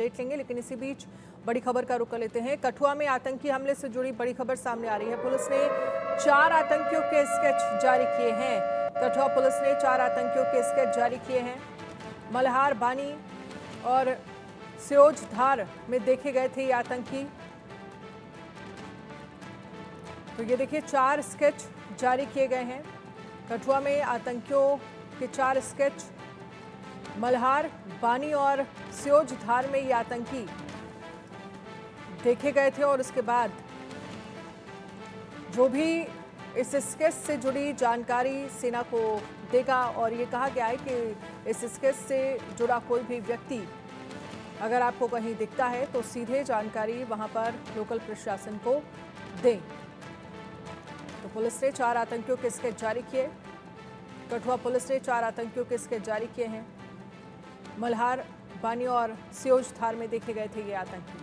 Update लेंगे, लेकिन इसी बीच बड़ी खबर का रुख कर लेते हैं। कठुआ में आतंकी हमले से जुड़ी बड़ी खबर सामने आ रही है। पुलिस ने 4 आतंकियों के स्केच जारी किए हैं। कठुआ पुलिस ने 4 आतंकियों के स्केच जारी किए हैं। मल्हार, बानी और सियोजधार में देखे गए थे ये आतंकी। तो ये देखिए 4 स्केच जारी किए गए हैं। कठुआ में आतंकियों के 4 स्केच, मल्हार, बानी और सियोजधार में ये आतंकी देखे गए थे। और उसके बाद जो भी इस स्केच से जुड़ी जानकारी सेना को देगा, और ये कहा गया है कि इस स्केच से जुड़ा कोई भी व्यक्ति अगर आपको कहीं दिखता है तो सीधे जानकारी वहां पर लोकल प्रशासन को दें। तो पुलिस ने 4 आतंकियों के स्केच जारी किए। कठुआ पुलिस ने 4 आतंकियों के स्केच जारी किए हैं। मल्हार, बानी और सियोजधार में देखे गए थे ये आतंकी।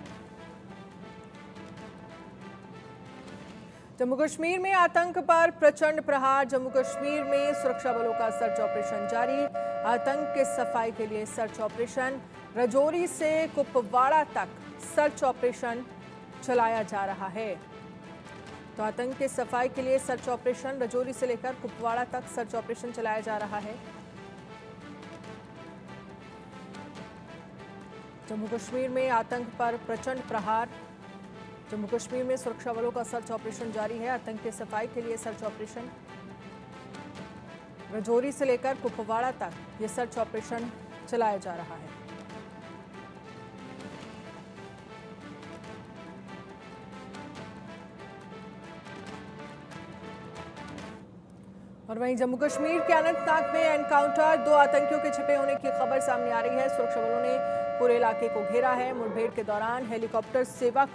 जम्मू कश्मीर में आतंक पर प्रचंड प्रहार। जम्मू कश्मीर में सुरक्षा बलों का सर्च ऑपरेशन जारी। आतंक के सफाई के लिए सर्च ऑपरेशन। राजौरी से कुपवाड़ा तक सर्च ऑपरेशन चलाया जा रहा है। तो आतंक के सफाई के लिए सर्च ऑपरेशन, राजौरी से लेकर कुपवाड़ा तक सर्च ऑपरेशन चलाया जा रहा है। जम्मू कश्मीर में आतंक पर प्रचंड प्रहार। जम्मू कश्मीर में सुरक्षा बलों का सर्च ऑपरेशन जारी है। आतंक की सफाई के लिए सर्च ऑपरेशन, राजौरी से लेकर कुपवाड़ा तक ये सर्च ऑपरेशन चलाया जा रहा है। और वहीं जम्मू कश्मीर के अनंतनाग में एनकाउंटर, 2 आतंकियों के छिपे होने की खबर सामने आ रही है। सुरक्षा बलों ने पूरे इलाके को घेरा है। मुठभेड़ के दौरान हेलीकॉप्टर सेवा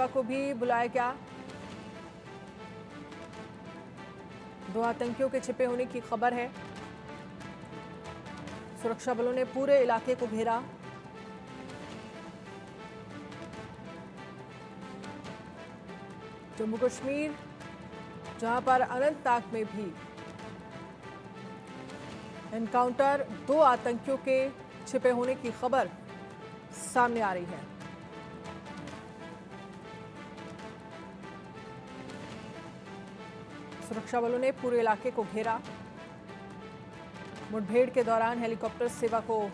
को भी बुलाया गया। 2 आतंकियों के छिपे होने की खबर है। सुरक्षा बलों ने पूरे इलाके को घेरा। जम्मू कश्मीर, जहां पर अनंतनाग में भी एनकाउंटर, 2 आतंकियों के छिपे होने की खबर सामने आ रही है। सुरक्षा बलों ने पूरे इलाके को घेरा। मुठभेड़ के दौरान हेलीकॉप्टर सेवा को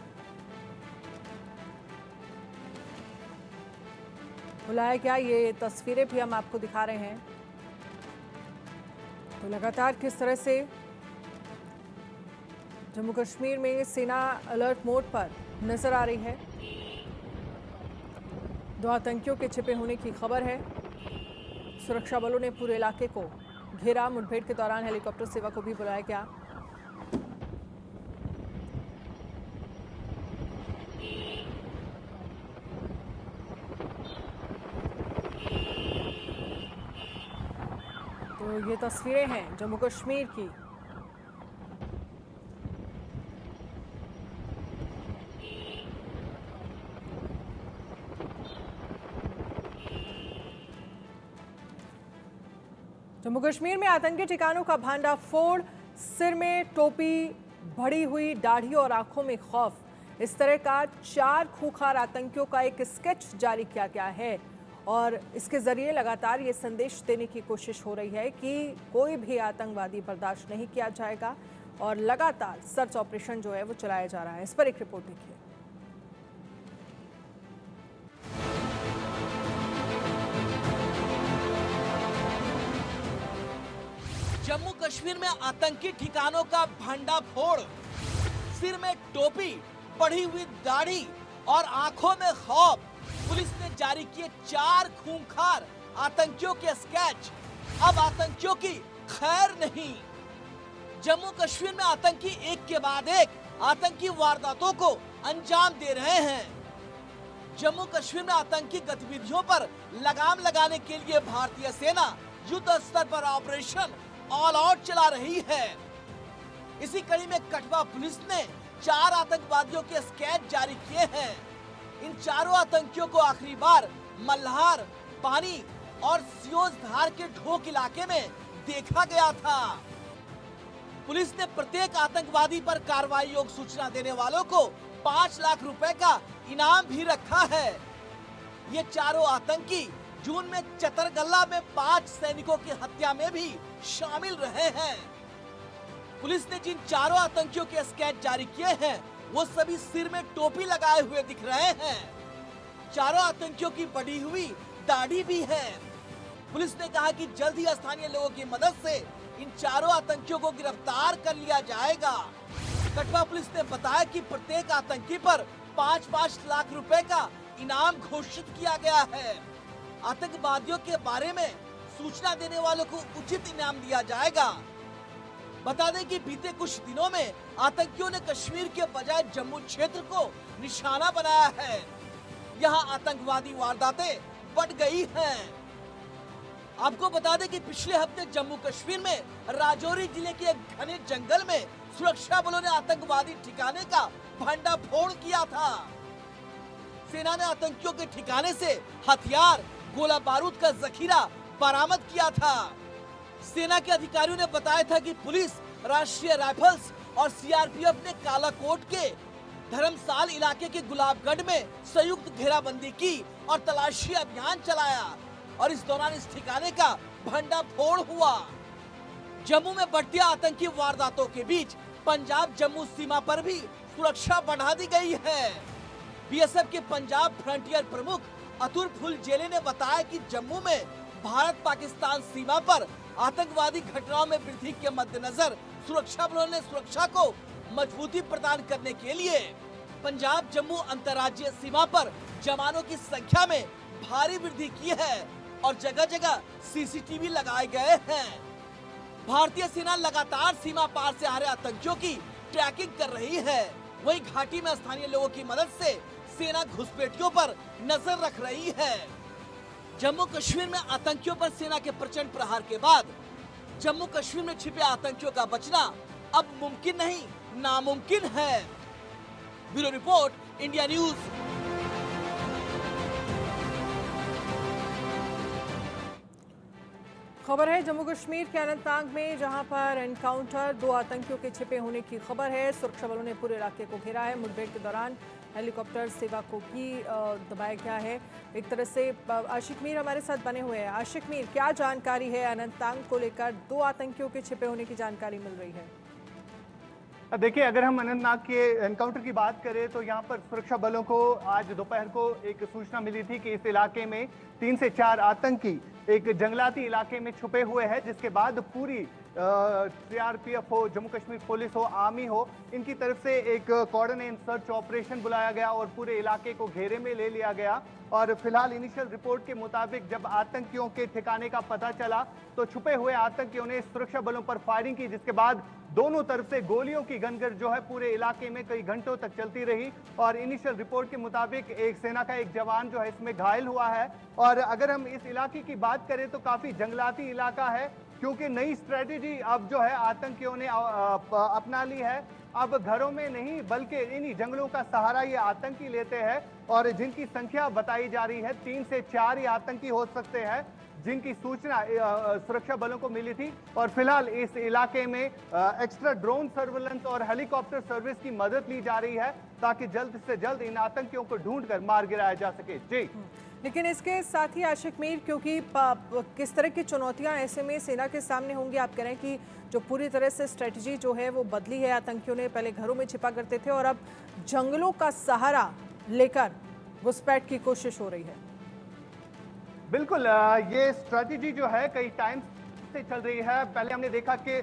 बुलाया गया। ये तस्वीरें भी हम आपको दिखा रहे हैं। तो लगातार किस तरह से जम्मू कश्मीर में सेना अलर्ट मोड पर नजर आ रही है। 2 आतंकियों के छिपे होने की खबर है। सुरक्षा बलों ने पूरे इलाके को घेरा। मुठभेड़ के दौरान हेलीकॉप्टर सेवा को भी बुलाया गया। तो ये तस्वीरें हैं जम्मू कश्मीर की। जम्मू कश्मीर में आतंकी ठिकानों का भांडाफोड़। सिर में टोपी, बढ़ी हुई दाढ़ी और आंखों में खौफ। इस तरह का 4 खूंखार आतंकियों का एक स्केच जारी किया गया है। और इसके जरिए लगातार ये संदेश देने की कोशिश हो रही है कि कोई भी आतंकवादी बर्दाश्त नहीं किया जाएगा। और लगातार सर्च ऑपरेशन जो है वो चलाया जा रहा है। इस पर एक रिपोर्ट देखिए। जम्मू कश्मीर में आतंकी ठिकानों का भंडाफोड़। सिर में टोपी, बढ़ी हुई दाढ़ी और आंखों में खौफ। पुलिस ने जारी किए 4 खूंखार आतंकियों के स्केच। अब आतंकियों की खैर नहीं। जम्मू कश्मीर में आतंकी एक के बाद एक आतंकी वारदातों को अंजाम दे रहे हैं। जम्मू कश्मीर में आतंकी गतिविधियों पर लगाम लगाने के लिए भारतीय सेना युद्ध स्तर पर ऑपरेशन ऑल आउट चला रही है। इसी कड़ी में कठुआ पुलिस ने 4 आतंकवादियों के स्केच जारी किए हैं। इन चारों आतंकियों को आखिरी बार मल्हार, पानी और सियोजधार के ढोक इलाके में देखा गया था। पुलिस ने प्रत्येक आतंकवादी पर कार्रवाई योग्य सूचना देने वालों को 5 लाख रुपए का इनाम भी रखा है। ये चारों आतंकी जून में चतरगल्ला में 5 सैनिकों की हत्या में भी शामिल रहे हैं। पुलिस ने जिन चारों आतंकियों के स्केच जारी किए हैं वो सभी सिर में टोपी लगाए हुए दिख रहे हैं। चारों आतंकियों की बढ़ी हुई दाढ़ी भी है। पुलिस ने कहा कि जल्द ही स्थानीय लोगों की मदद से इन चारों आतंकियों को गिरफ्तार कर लिया जाएगा। कठुआ पुलिस ने बताया कि प्रत्येक आतंकी पर 5-5 लाख रुपए का इनाम घोषित किया गया है। आतंकवादियों के बारे में सूचना देने वालों को उचित इनाम दिया जाएगा। बता दें कि बीते कुछ दिनों में आतंकियों ने कश्मीर के बजाय जम्मू क्षेत्र को निशाना बनाया है। यहाँ आतंकवादी वारदातें बढ़ गई हैं। आपको बता दें कि पिछले हफ्ते जम्मू कश्मीर में राजौरी जिले के एक घने जंगल में सुरक्षा बलों ने आतंकवादी ठिकाने का भंडाफोड़ किया था। सेना ने आतंकियों के ठिकाने से हथियार, गोला बारूद का जखीरा बरामद किया था। सेना के अधिकारियों ने बताया था कि पुलिस, राष्ट्रीय राइफल्स और सीआरपीएफ ने कालाकोट के धर्मसाल इलाके के गुलाबगढ़ में संयुक्त घेराबंदी की और तलाशी अभियान चलाया और इस दौरान इस ठिकाने का भंडाफोड़ हुआ। जम्मू में बढ़ती आतंकी वारदातों के बीच पंजाब जम्मू सीमा पर भी सुरक्षा बढ़ा दी गई है। बीएसएफ के पंजाब फ्रंटियर प्रमुख अतुल फुलजेले ने बताया कि जम्मू में भारत पाकिस्तान सीमा पर आतंकवादी घटनाओं में वृद्धि के मद्देनजर सुरक्षा बलों ने सुरक्षा को मजबूती प्रदान करने के लिए पंजाब जम्मू अंतर्राज्यीय सीमा पर जवानों की संख्या में भारी वृद्धि की है और जगह जगह सीसीटीवी लगाए गए हैं। भारतीय सेना लगातार सीमा पार से आ रहे आतंकियों की ट्रैकिंग कर रही है। वहीं घाटी में स्थानीय लोगों की मदद से सेना घुसपैठियों पर नजर रख रही है। जम्मू कश्मीर में आतंकियों पर सेना के प्रचंड प्रहार के बाद जम्मू कश्मीर में छिपे आतंकियों का बचना अब मुमकिन नहीं, नामुमकिन है। Bureau report, India news. खबर है जम्मू कश्मीर के अनंतनाग में, जहां पर एनकाउंटर, 2 आतंकियों के छिपे होने की खबर है। सुरक्षा बलों ने पूरे इलाके को घेरा है। मुठभेड़ के दौरान हेलीकॉप्टर सेवा को भी दबाया गया है। एक तरह से आशिक मीर हमारे साथ बने हुए हैं। आशिक मीर, क्या जानकारी है अनंतनाग को लेकर? 2 आतंकियों के छिपे होने की जानकारी मिल रही है। देखिए, अगर हम अनंतनाग के एनकाउंटर की बात करें तो यहाँ पर सुरक्षा बलों को आज दोपहर को एक सूचना मिली थी कि इस इलाके में 3 से 4 आतंकी एक जंगलाती इलाके में छुपे हुए हैं, जिसके बाद पूरी सीआरपीएफ हो, जम्मू कश्मीर पुलिस हो, आर्मी हो, इनकी तरफ से एक कॉर्डन एंड सर्च ऑपरेशन बुलाया गया और पूरे इलाके को घेरे में ले लिया गया। और फिलहाल इनिशियल रिपोर्ट के मुताबिक जब आतंकियों के ठिकाने का पता चला तो छुपे हुए आतंकियों ने सुरक्षा बलों पर फायरिंग की, जिसके बाद दोनों तरफ से गोलियों की गनगन जो है पूरे इलाके में कई घंटों तक चलती रही। और इनिशियल रिपोर्ट के मुताबिक एक सेना का एक जवान जो है इसमें घायल हुआ है। और अगर हम इस इलाके की बात करें तो काफी जंगलाती इलाका है, क्योंकि नई स्ट्रेटेजी अब जो है आतंकियों ने अपना ली है। अब घरों में नहीं बल्कि इन्हीं जंगलों का सहारा ये आतंकी लेते हैं और जिनकी संख्या बताई जा रही है 3 से 4 ही आतंकी हो सकते हैं, जिनकी सूचना सुरक्षा बलों को मिली थी। और फिलहाल इस इलाके में एक्स्ट्रा ड्रोन सर्वेलेंस और हेलीकॉप्टर सर्विस की मदद ली जा रही है ताकि जल्द से जल्द इन आतंकियों को ढूंढकर मार गिराया जा सके। जी, लेकिन इसके साथ ही आशिक मीर, क्योंकि किस तरह की चुनौतियां ऐसे में सेना के सामने होंगी? आप कह रहे हैं कि जो पूरी तरह से स्ट्रेटजी जो है वो बदली है, आतंकियों ने पहले घरों में छिपा करते थे और अब जंगलों का सहारा लेकर घुसपैठ की कोशिश हो रही है। बिल्कुल, ये स्ट्रेटजी जो है कई टाइम से चल रही है। पहले हमने देखा कि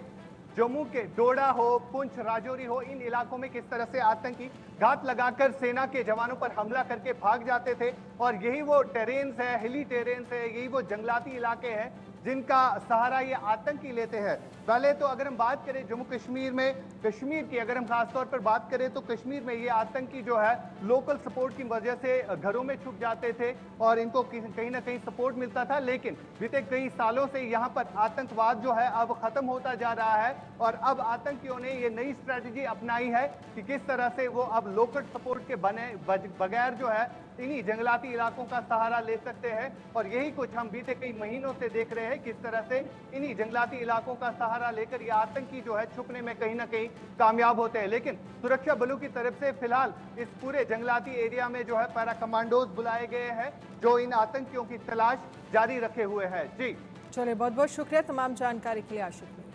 जम्मू के डोडा हो, पुंछ, राजौरी हो, इन इलाकों में किस तरह से आतंकी घात लगाकर सेना के जवानों पर हमला करके भाग जाते थे। और यही वो टेरेन्स है, हिली टेरेन्स है, यही वो जंगलाती इलाके हैं जिनका सहारा ये आतंकी लेते हैं। पहले तो अगर हम बात करें जम्मू कश्मीर में, कश्मीर की अगर हम खासतौर पर बात करें तो कश्मीर में ये आतंकी जो है लोकल सपोर्ट की वजह से घरों में छुप जाते थे और इनको कहीं ना कहीं सपोर्ट मिलता था। लेकिन बीते कई सालों से यहाँ पर आतंकवाद जो है अब खत्म होता जा रहा है और अब आतंकियों ने ये नई स्ट्रैटेजी अपनाई है कि किस तरह से वो अब लोकल सपोर्ट के बगैर जो है इन्हीं जंगलाती इलाकों का सहारा ले सकते हैं। और यही कुछ हम बीते कई महीनों से देख रहे हैं, किस तरह से इन्हीं जंगलाती इलाकों का सहारा लेकर ये आतंकी जो है छुपने में कहीं ना कहीं कामयाब होते हैं। लेकिन सुरक्षा बलों की तरफ से फिलहाल इस पूरे जंगलाती एरिया में जो है पैरा कमांडोज बुलाए गए हैं, जो इन आतंकियों की तलाश जारी रखे हुए हैं। जी चलिए, बहुत बहुत शुक्रिया तमाम जानकारी के लिए आशिक।